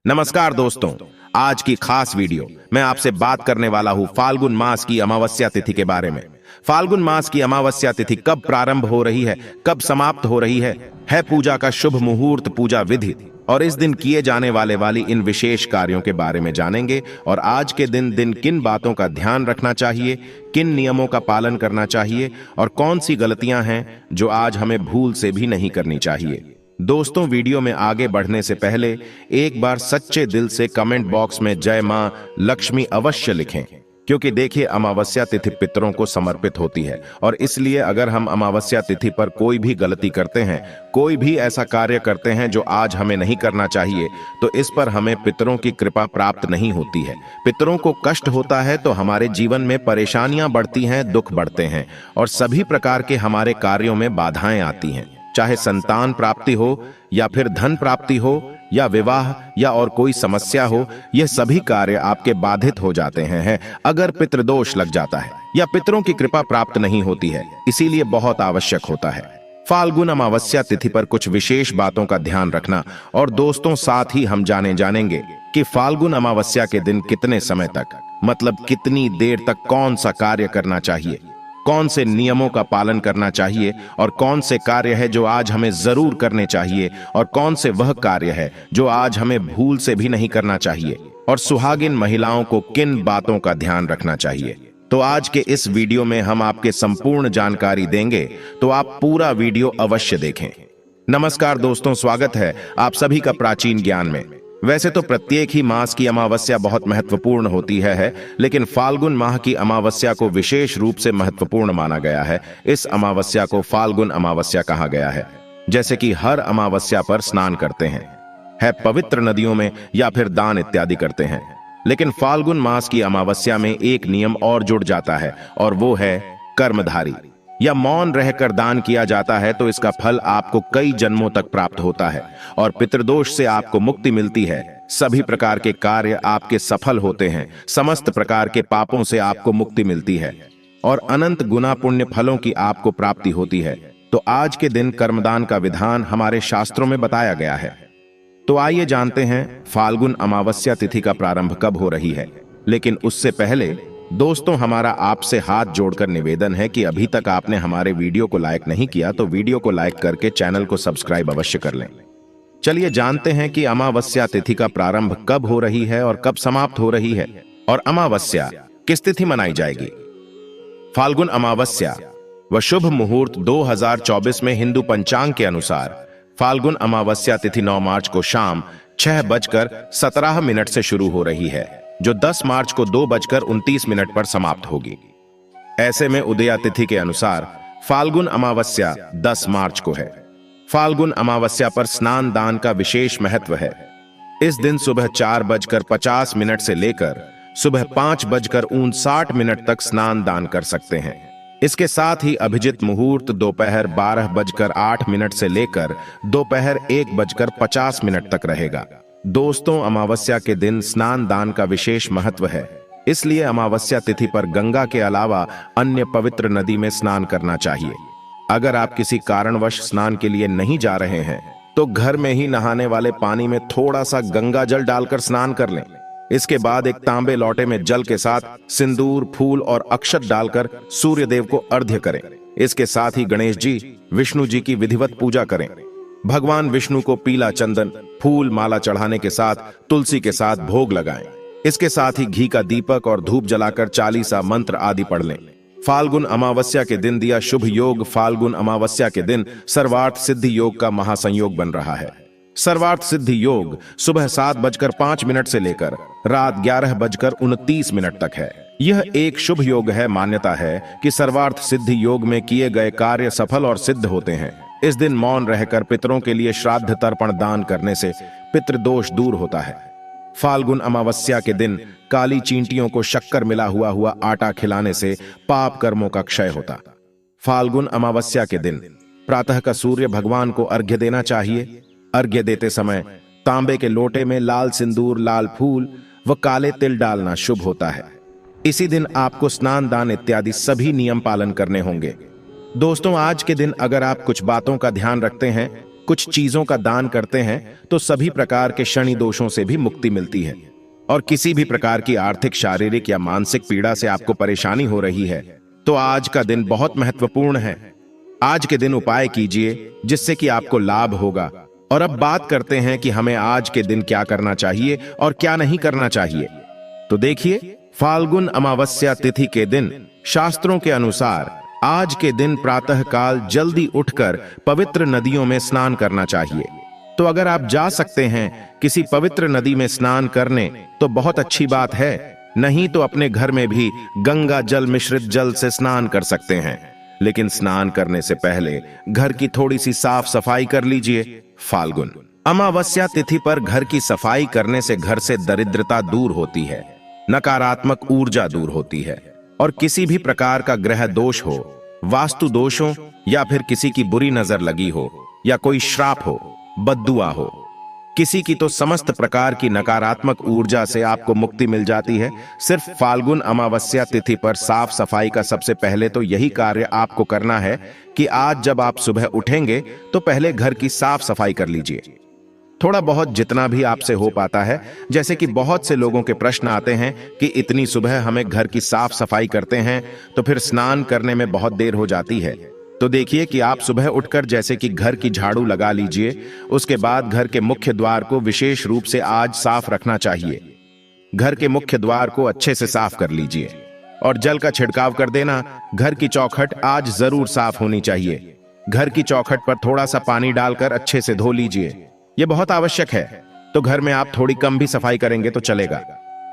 नमस्कार दोस्तों। आज की खास वीडियो मैं आपसे बात करने वाला हूं फाल्गुन मास की अमावस्या तिथि के बारे में। फाल्गुन मास की अमावस्या तिथि कब प्रारंभ हो रही है, कब समाप्त हो रही है पूजा का शुभ मुहूर्त, पूजा विधि और इस दिन किए जाने वाली इन विशेष कार्यों के बारे में जानेंगे। और आज के दिन किन बातों का ध्यान रखना चाहिए, किन नियमों का पालन करना चाहिए और कौन सी गलतियां हैं जो आज हमें भूल से भी नहीं करनी चाहिए। दोस्तों, वीडियो में आगे बढ़ने से पहले एक बार सच्चे दिल से कमेंट बॉक्स में जय मां लक्ष्मी अवश्य लिखें, क्योंकि देखिए अमावस्या तिथि पितरों को समर्पित होती है और इसलिए अगर हम अमावस्या तिथि पर कोई भी गलती करते हैं, कोई भी ऐसा कार्य करते हैं जो आज हमें नहीं करना चाहिए, तो इस पर हमें पितरों की कृपा प्राप्त नहीं होती है। पितरों को कष्ट होता है तो हमारे जीवन में परेशानियां बढ़ती हैं, दुख बढ़ते हैं और सभी प्रकार के हमारे कार्यों में बाधाएं आती हैं। चाहे संतान प्राप्ति हो या फिर धन प्राप्ति हो या विवाह या और कोई समस्या हो, यह सभी कार्य आपके बाधित हो जाते हैं अगर पितृदोष लग जाता है या पितरों की कृपा प्राप्त नहीं होती है। इसीलिए बहुत आवश्यक होता है फाल्गुन अमावस्या तिथि पर कुछ विशेष बातों का ध्यान रखना। और दोस्तों, साथ ही हम जानेंगे कि फाल्गुन अमावस्या के दिन कितने समय तक, मतलब कितनी देर तक कौन सा कार्य करना चाहिए, कौन से नियमों का पालन करना चाहिए और कौन से कार्य है जो आज हमें जरूर करने चाहिए और कौन से वह कार्य है जो आज हमें भूल से भी नहीं करना चाहिए, और सुहागिन महिलाओं को किन बातों का ध्यान रखना चाहिए। तो आज के इस वीडियो में हम आपके संपूर्ण जानकारी देंगे, तो आप पूरा वीडियो अवश्य देखें। नमस्कार दोस्तों, स्वागत है आप सभी का प्राचीन ज्ञान में। वैसे तो प्रत्येक ही मास की अमावस्या बहुत महत्वपूर्ण होती है, लेकिन फाल्गुन माह की अमावस्या को विशेष रूप से महत्वपूर्ण माना गया है। इस अमावस्या को फाल्गुन अमावस्या कहा गया है। जैसे कि हर अमावस्या पर स्नान करते हैं, पवित्र नदियों में या फिर दान इत्यादि करते हैं, लेकिन फाल्गुन मास की अमावस्या में एक नियम और जुड़ जाता है और वो है कर्मधारी या मौन रहकर दान किया जाता है तो इसका फल आपको कई जन्मों तक प्राप्त होता है और पितृदोष से आपको मुक्ति मिलती है। सभी प्रकार के कार्य आपके सफल होते हैं, समस्त प्रकार के पापों से आपको मुक्ति मिलती है और अनंत गुना पुण्य फलों की आपको प्राप्ति होती है। तो आज के दिन कर्मदान का विधान हमारे शास्त्रों में बताया गया है। तो आइए जानते हैं फाल्गुन अमावस्या तिथि का प्रारंभ कब हो रही है। लेकिन उससे पहले दोस्तों, हमारा आपसे हाथ जोड़कर निवेदन है कि अभी तक आपने हमारे वीडियो को लाइक नहीं किया तो वीडियो को लाइक करके चैनल को सब्सक्राइब अवश्य कर लें। चलिए जानते हैं कि अमावस्या तिथि का प्रारंभ कब हो रही है और कब समाप्त हो रही है और अमावस्या किस तिथि मनाई जाएगी। फाल्गुन अमावस्या व शुभ मुहूर्त 2024 में हिंदू पंचांग के अनुसार फाल्गुन अमावस्या तिथि 9 मार्च को शाम 6:17 से शुरू हो रही है, जो 10 मार्च को 2:29 पर समाप्त होगी। ऐसे में उदया तिथि के अनुसार फाल्गुन अमावस्या 10 मार्च को है। फाल्गुन अमावस्या पर स्नान दान का विशेष महत्व है। इस दिन सुबह 4:50 से लेकर सुबह 5:59 तक स्नान दान कर सकते हैं। इसके साथ ही अभिजित मुहूर्त दोपहर 12:08 से लेकर दोपहर 1:50 तक रहेगा। दोस्तों, अमावस्या के दिन स्नान दान का विशेष महत्व है, इसलिए अमावस्या तिथि पर गंगा के अलावा अन्य पवित्र नदी में स्नान करना चाहिए। अगर आप किसी कारणवश स्नान के लिए नहीं जा रहे हैं तो घर में ही नहाने वाले पानी में थोड़ा सा गंगा जल डालकर स्नान कर लें। इसके बाद एक तांबे लोटे में जल के साथ सिंदूर, फूल और अक्षत डालकर सूर्य देव को अर्घ्य करें। इसके साथ ही गणेश जी, विष्णु जी की विधिवत पूजा करें। भगवान विष्णु को पीला चंदन, फूल, माला चढ़ाने के साथ तुलसी के साथ भोग लगाएं। इसके साथ ही घी का दीपक और धूप जलाकर चालीसा मंत्र आदि पढ़ लें। फाल्गुन अमावस्या के दिन दिया शुभ योग फाल्गुन अमावस्या के दिन सर्वार्थ सिद्धि योग का महासंयोग बन रहा है। सर्वार्थ सिद्धि योग सुबह 7:05 से लेकर रात 11:29 तक है। यह एक शुभ योग है। मान्यता है कि सर्वार्थ सिद्धि योग में किए गए कार्य सफल और सिद्ध होते हैं। इस दिन मौन रहकर पितरों के लिए श्राद्ध तर्पण दान करने से पितृदोष दूर होता है। फाल्गुन अमावस्या के दिन काली चींटियों को शक्कर मिला हुआ आटा खिलाने से पाप कर्मों का क्षय होता। फाल्गुन अमावस्या के दिन प्रातः का सूर्य भगवान को अर्घ्य देना चाहिए। अर्घ्य देते समय तांबे के लोटे में लाल सिंदूर, लाल फूल व काले तिल डालना शुभ होता है। इसी दिन आपको स्नान दान इत्यादि सभी नियम पालन करने होंगे। दोस्तों, आज के दिन अगर आप कुछ बातों का ध्यान रखते हैं कुछ चीजों का दान करते हैं तो सभी प्रकार के शनि दोषों से भी मुक्ति मिलती है। और किसी भी प्रकार की आर्थिक, शारीरिक या मानसिक पीड़ा से आपको परेशानी हो रही है तो आज का दिन बहुत महत्वपूर्ण है। आज के दिन उपाय कीजिए जिससे कि आपको लाभ होगा। और अब बात करते हैं कि हमें आज के दिन क्या करना चाहिए और क्या नहीं करना चाहिए। तो देखिए, फाल्गुन अमावस्या तिथि के दिन शास्त्रों के अनुसार आज के दिन प्रातःकाल जल्दी उठकर पवित्र नदियों में स्नान करना चाहिए। तो अगर आप जा सकते हैं किसी पवित्र नदी में स्नान करने तो बहुत अच्छी बात है, नहीं तो अपने घर में भी गंगा जल मिश्रित जल से स्नान कर सकते हैं। लेकिन स्नान करने से पहले घर की थोड़ी सी साफ सफाई कर लीजिए। फाल्गुन अमावस्या तिथि पर घर की सफाई करने से घर से दरिद्रता दूर होती है, नकारात्मक ऊर्जा दूर होती है और किसी भी प्रकार का ग्रह दोष हो, वास्तु दोष हो या फिर किसी की बुरी नजर लगी हो या कोई श्राप हो, बद्दुआ हो, किसी की तो समस्त प्रकार की नकारात्मक ऊर्जा से आपको मुक्ति मिल जाती है। सिर्फ फाल्गुन अमावस्या तिथि पर साफ सफाई का सबसे पहले तो यही कार्य आपको करना है कि आज जब आप सुबह उठेंगे तो पहले घर की साफ सफाई कर लीजिए। थोड़ा बहुत जितना भी आपसे हो पाता है। जैसे कि बहुत से लोगों के प्रश्न आते हैं कि इतनी सुबह हमें घर की साफ सफाई करते हैं तो फिर स्नान करने में बहुत देर हो जाती है। तो देखिए कि आप सुबह उठकर जैसे कि घर की झाड़ू लगा लीजिए। उसके बाद घर के मुख्य द्वार को विशेष रूप से आज साफ रखना चाहिए। घर के मुख्य द्वार को अच्छे से साफ कर लीजिए और जल का छिड़काव कर देना। घर की चौखट आज जरूर साफ होनी चाहिए। घर की चौखट पर थोड़ा सा पानी डालकर अच्छे से धो लीजिए, यह बहुत आवश्यक है। तो घर में आप थोड़ी कम भी सफाई करेंगे तो चलेगा।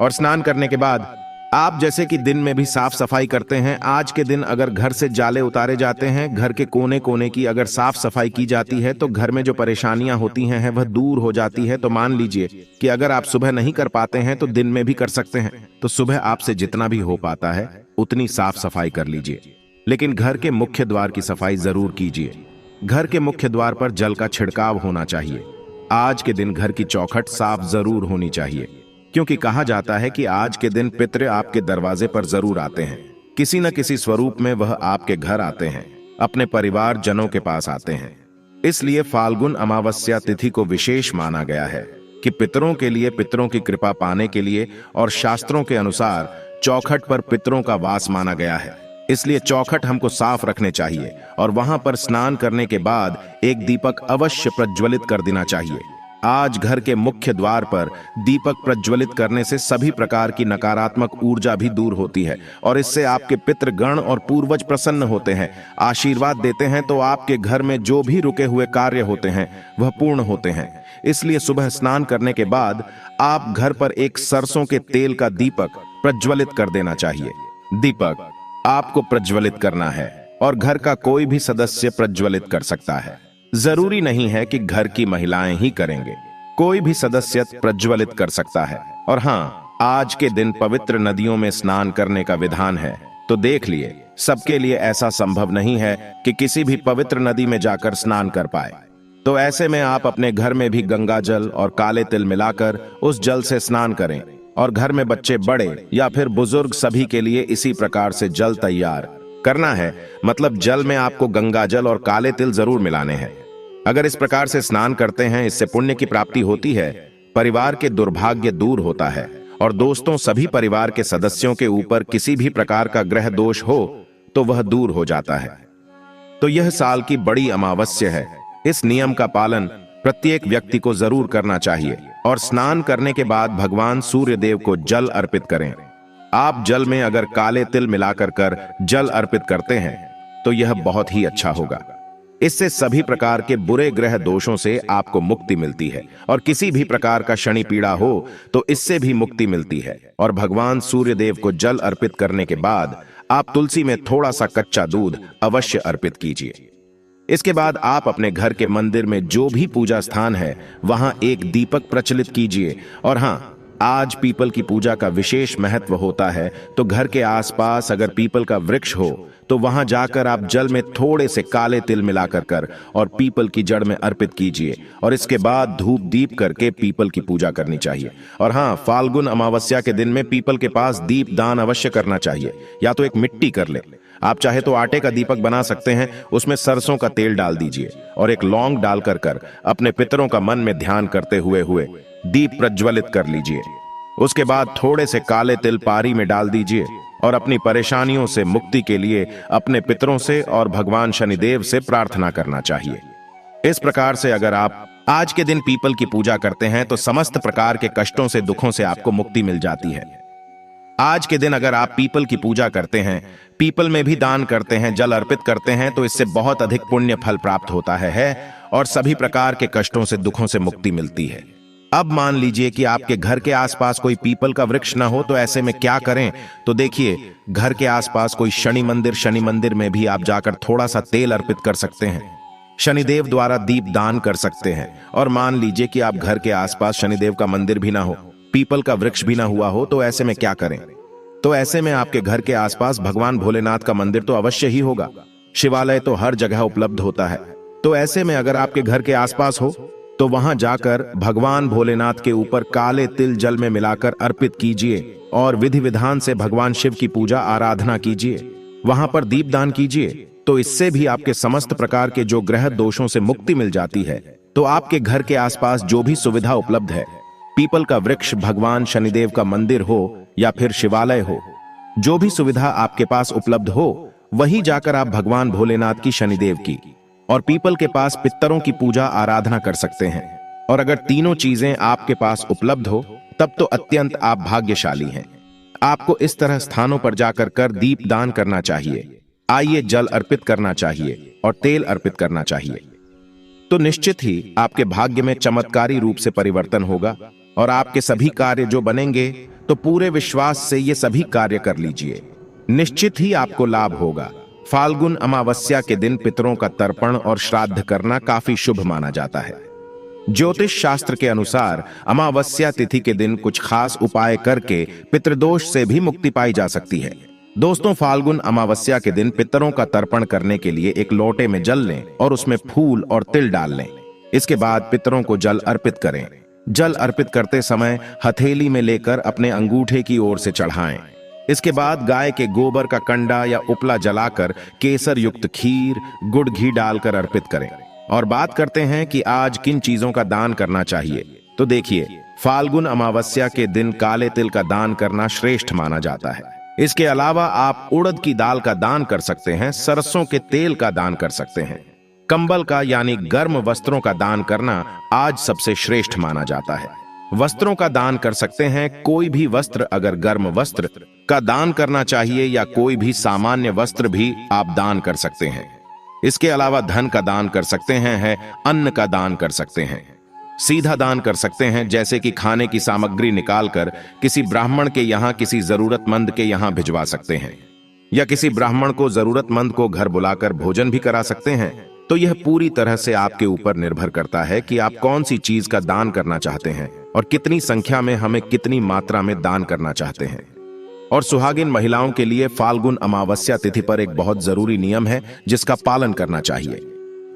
और स्नान करने के बाद आप जैसे कि दिन में भी साफ सफाई करते हैं, आज के दिन अगर घर से जाले उतारे जाते हैं, घर के कोने कोने की अगर साफ सफाई की जाती है तो घर में जो परेशानियां होती हैं वह दूर हो जाती है। तो मान लीजिए कि अगर आप सुबह नहीं कर पाते हैं तो दिन में भी कर सकते हैं। तो सुबह आपसे जितना भी हो पाता है उतनी साफ सफाई कर लीजिए, लेकिन घर के मुख्य द्वार की सफाई जरूर कीजिए। घर के मुख्य द्वार पर जल का छिड़काव होना चाहिए। आज के दिन घर की चौखट साफ जरूर होनी चाहिए, क्योंकि कहा जाता है कि आज के दिन पितृ आपके दरवाजे पर जरूर आते हैं। किसी न किसी स्वरूप में वह आपके घर आते हैं, अपने परिवार जनों के पास आते हैं। इसलिए फाल्गुन अमावस्या तिथि को विशेष माना गया है कि पितरों के लिए, पितरों की कृपा पाने के लिए, और शास्त्रों के अनुसार चौखट पर पितरों का वास माना गया है। इसलिए चौखट हमको साफ रखने चाहिए और वहां पर स्नान करने के बाद एक दीपक अवश्य प्रज्वलित कर देना चाहिए। आज घर के मुख्य द्वार पर दीपक प्रज्वलित करने से सभी प्रकार की नकारात्मक ऊर्जा भी दूर होती है और इससे आपके पितृगण और पूर्वज प्रसन्न होते हैं, आशीर्वाद देते हैं। तो आपके घर में जो भी रुके हुए कार्य होते हैं वह पूर्ण होते हैं। इसलिए सुबह स्नान करने के बाद आप घर पर एक सरसों के तेल का दीपक प्रज्वलित कर देना चाहिए। दीपक आपको प्रज्वलित करना है और घर का कोई भी सदस्य प्रज्वलित कर सकता है। जरूरी नहीं है कि घर की महिलाएं ही करेंगे, कोई भी सदस्य प्रज्वलित कर सकता है। और हाँ, आज के दिन पवित्र नदियों में स्नान करने का विधान है। तो देख लिए, सबके लिए ऐसा संभव नहीं है कि किसी भी पवित्र नदी में जाकर स्नान कर पाए। तो ऐसे में आप अपने घर में भी गंगा जल और काले तिल मिलाकर उस जल से स्नान करें और घर में बच्चे, बड़े या फिर बुजुर्ग सभी के लिए इसी प्रकार से जल तैयार करना है। मतलब जल में आपको गंगा जल और काले तिल जरूर मिलाने हैं। अगर इस प्रकार से स्नान करते हैं, इससे पुण्य की प्राप्ति होती है, परिवार के दुर्भाग्य दूर होता है और दोस्तों, सभी परिवार के सदस्यों के ऊपर किसी भी प्रकार का ग्रह दोष हो तो वह दूर हो जाता है। तो यह साल की बड़ी अमावस्या है। इस नियम का पालन प्रत्येक व्यक्ति को जरूर करना चाहिए और स्नान करने के बाद भगवान सूर्य देव को जल अर्पित करें। आप जल में अगर काले तिल मिलाकर जल अर्पित करते हैं तो यह बहुत ही अच्छा होगा। इससे सभी प्रकार के बुरे ग्रह दोषों से आपको मुक्ति मिलती है और किसी भी प्रकार का शनि पीड़ा हो तो इससे भी मुक्ति मिलती है। और भगवान सूर्य देव को जल अर्पित करने के बाद आप तुलसी में थोड़ा सा कच्चा दूध अवश्य अर्पित कीजिए। इसके बाद आप अपने घर के मंदिर में जो भी पूजा स्थान है वहां एक दीपक प्रचलित कीजिए। और हाँ, आज पीपल की पूजा का विशेष महत्व होता है, तो घर के आसपास अगर पीपल का वृक्ष हो तो वहां जाकर आप जल में थोड़े से काले तिल मिलाकर कर और पीपल की जड़ में अर्पित कीजिए और इसके बाद धूप दीप करके पीपल की पूजा करनी चाहिए। और हाँ, फाल्गुन अमावस्या के दिन में पीपल के पास दीप दान अवश्य करना चाहिए। या तो एक मिट्टी कर ले, आप चाहे तो आटे का दीपक बना सकते हैं, उसमें सरसों का तेल डाल दीजिए और एक लौंग डालकर कर अपने पितरों का मन में ध्यान करते हुए दीप प्रज्वलित कर लीजिए। उसके बाद थोड़े से काले तिल पारी में डाल दीजिए और अपनी परेशानियों से मुक्ति के लिए अपने पितरों से और भगवान शनिदेव से प्रार्थना करना चाहिए। इस प्रकार से अगर आप आज के दिन पीपल की पूजा करते हैं तो समस्त प्रकार के कष्टों से, दुखों से आपको मुक्ति मिल जाती है। आज के दिन अगर आप पीपल की पूजा करते हैं, पीपल में भी दान करते हैं, जल अर्पित करते हैं, तो इससे बहुत अधिक पुण्य फल प्राप्त होता है और सभी प्रकार के कष्टों से, दुखों से मुक्ति मिलती है। अब मान लीजिए कि आपके घर के आसपास कोई पीपल का वृक्ष ना हो, तो ऐसे में क्या करें? तो देखिए, घर के आसपास कोई शनि मंदिर में भी आप जाकर थोड़ा सा तेल अर्पित कर सकते हैं, शनिदेव द्वारा दीप दान कर सकते हैं। और मान लीजिए कि आप घर के आसपास शनिदेव का मंदिर भी ना हो, पीपल का वृक्ष भी ना हुआ हो, तो ऐसे में क्या करें? तो ऐसे में आपके घर के आसपास भगवान भोलेनाथ का मंदिर तो अवश्य ही होगा, शिवालय तो हर जगह उपलब्ध होता है। तो ऐसे में अगर आपके घर के आसपास हो तो वहां जाकर भगवान भोलेनाथ के ऊपर काले तिल जल में मिलाकर अर्पित कीजिए और विधि विधान से भगवान शिव की पूजा आराधना कीजिए, वहां पर दीपदान कीजिए। तो इससे भी आपके समस्त प्रकार के जो ग्रह दोषों से मुक्ति मिल जाती है। तो आपके घर के आसपास जो भी सुविधा उपलब्ध है, पीपल का वृक्ष, भगवान शनिदेव का मंदिर हो या फिर शिवालय हो, जो भी सुविधा आपके पास उपलब्ध हो, वहीं जाकर आप भगवान भोलेनाथ की, शनिदेव की और पीपल के पास पितरों की पूजा आराधना कर सकते हैं। और अगर तीनों चीजें आपके पास उपलब्ध हो तब तो अत्यंत आप भाग्यशाली हैं। आपको इस तरह स्थानों पर जाकर कर दीप दान करना चाहिए, आइए जल अर्पित करना चाहिए और तेल अर्पित करना चाहिए। तो निश्चित ही आपके भाग्य में चमत्कारी रूप से परिवर्तन होगा और आपके सभी कार्य जो बनेंगे, तो पूरे विश्वास से ये सभी कार्य कर लीजिए, निश्चित ही आपको लाभ होगा। फाल्गुन अमावस्या के दिन पितरों का तर्पण और श्राद्ध करना काफी शुभ माना जाता है। ज्योतिष शास्त्र के अनुसार अमावस्या तिथि के दिन कुछ खास उपाय करके पितृदोष से भी मुक्ति पाई जा सकती है। दोस्तों, फाल्गुन अमावस्या के दिन पितरों का तर्पण करने के लिए एक लोटे में जल लें और उसमें फूल और तिल डाल लें। इसके बाद पितरों को जल अर्पित करें। जल अर्पित करते समय हथेली में लेकर अपने अंगूठे की ओर से चढ़ाएं। इसके बाद गाय के गोबर का कंडा या उपला जलाकर केसर युक्त खीर, गुड़ घी डालकर अर्पित करें। और बात करते हैं कि आज किन चीजों का दान करना चाहिए। तो देखिए, फाल्गुन अमावस्या के दिन काले तिल का दान करना श्रेष्ठ माना जाता है। इसके अलावा आप उड़द की दाल का दान कर सकते हैं, सरसों के तेल का दान कर सकते हैं, कंबल का यानी गर्म वस्त्रों का दान करना आज सबसे श्रेष्ठ माना जाता है। वस्त्रों का दान कर सकते हैं, कोई भी वस्त्र, अगर गर्म वस्त्र का दान करना चाहिए या कोई भी सामान्य वस्त्र भी आप दान कर सकते हैं। इसके अलावा धन का दान कर सकते हैं, है अन्न का दान कर सकते हैं, सीधा दान कर सकते हैं, जैसे कि खाने की सामग्री निकालकर किसी ब्राह्मण के यहाँ, किसी जरूरतमंद के यहाँ भिजवा सकते हैं, या किसी ब्राह्मण को, जरूरतमंद को घर बुलाकर भोजन भी करा सकते हैं। तो यह पूरी तरह से आपके ऊपर निर्भर करता है कि आप कौन सी चीज का दान करना चाहते हैं और कितनी संख्या में, हमें कितनी मात्रा में दान करना चाहते हैं। और सुहागिन महिलाओं के लिए फाल्गुन अमावस्या तिथि पर एक बहुत जरूरी नियम है जिसका पालन करना चाहिए।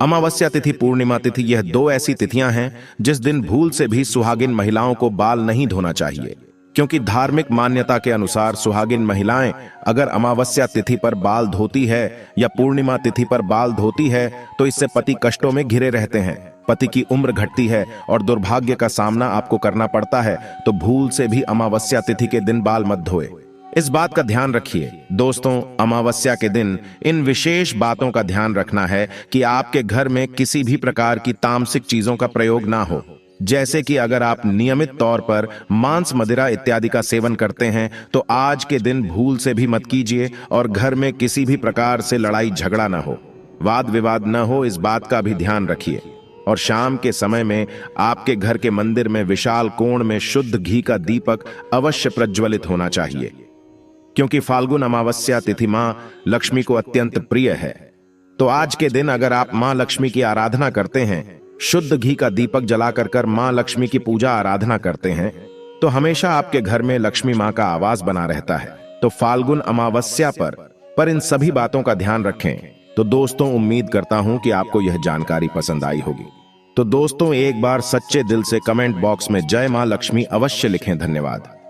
अमावस्या तिथि, पूर्णिमा तिथि, यह दो ऐसी तिथियां हैं जिस दिन भूल से भी सुहागिन महिलाओं को बाल नहीं धोना चाहिए, क्योंकि धार्मिक मान्यता के अनुसार सुहागिन महिलाएं अगर अमावस्या तिथि पर बाल धोती है या पूर्णिमा तिथि पर बाल धोती है तो इससे पति कष्टों में घिरे रहते हैं, पति की उम्र घटती है और दुर्भाग्य का सामना आपको करना पड़ता है। तो भूल से भी अमावस्या तिथि के दिन बाल मत धोए, इस बात का ध्यान रखिए। दोस्तों, अमावस्या के दिन इन विशेष बातों का ध्यान रखना है कि आपके घर में किसी भी प्रकार की तामसिक चीजों का प्रयोग ना हो, जैसे कि अगर आप नियमित तौर पर मांस, मदिरा इत्यादि का सेवन करते हैं तो आज के दिन भूल से भी मत कीजिए। और घर में किसी भी प्रकार से लड़ाई झगड़ा ना हो, वाद विवाद न हो, इस बात का भी ध्यान रखिए। और शाम के समय में आपके घर के मंदिर में विशाल कोण में शुद्ध घी का दीपक अवश्य प्रज्वलित होना चाहिए, क्योंकि फाल्गुन अमावस्या तिथि मां लक्ष्मी को अत्यंत प्रिय है। तो आज के दिन अगर आप मां लक्ष्मी की आराधना करते हैं, शुद्ध घी का दीपक जलाकर कर मां लक्ष्मी की पूजा आराधना करते हैं, तो हमेशा आपके घर में लक्ष्मी माँ का आवास बना रहता है। तो फाल्गुन अमावस्या पर इन सभी बातों का ध्यान रखें। तो दोस्तों, उम्मीद करता हूं कि आपको यह जानकारी पसंद आई होगी। तो दोस्तों, एक बार सच्चे दिल से कमेंट बॉक्स में जय मां लक्ष्मी अवश्य लिखें। धन्यवाद।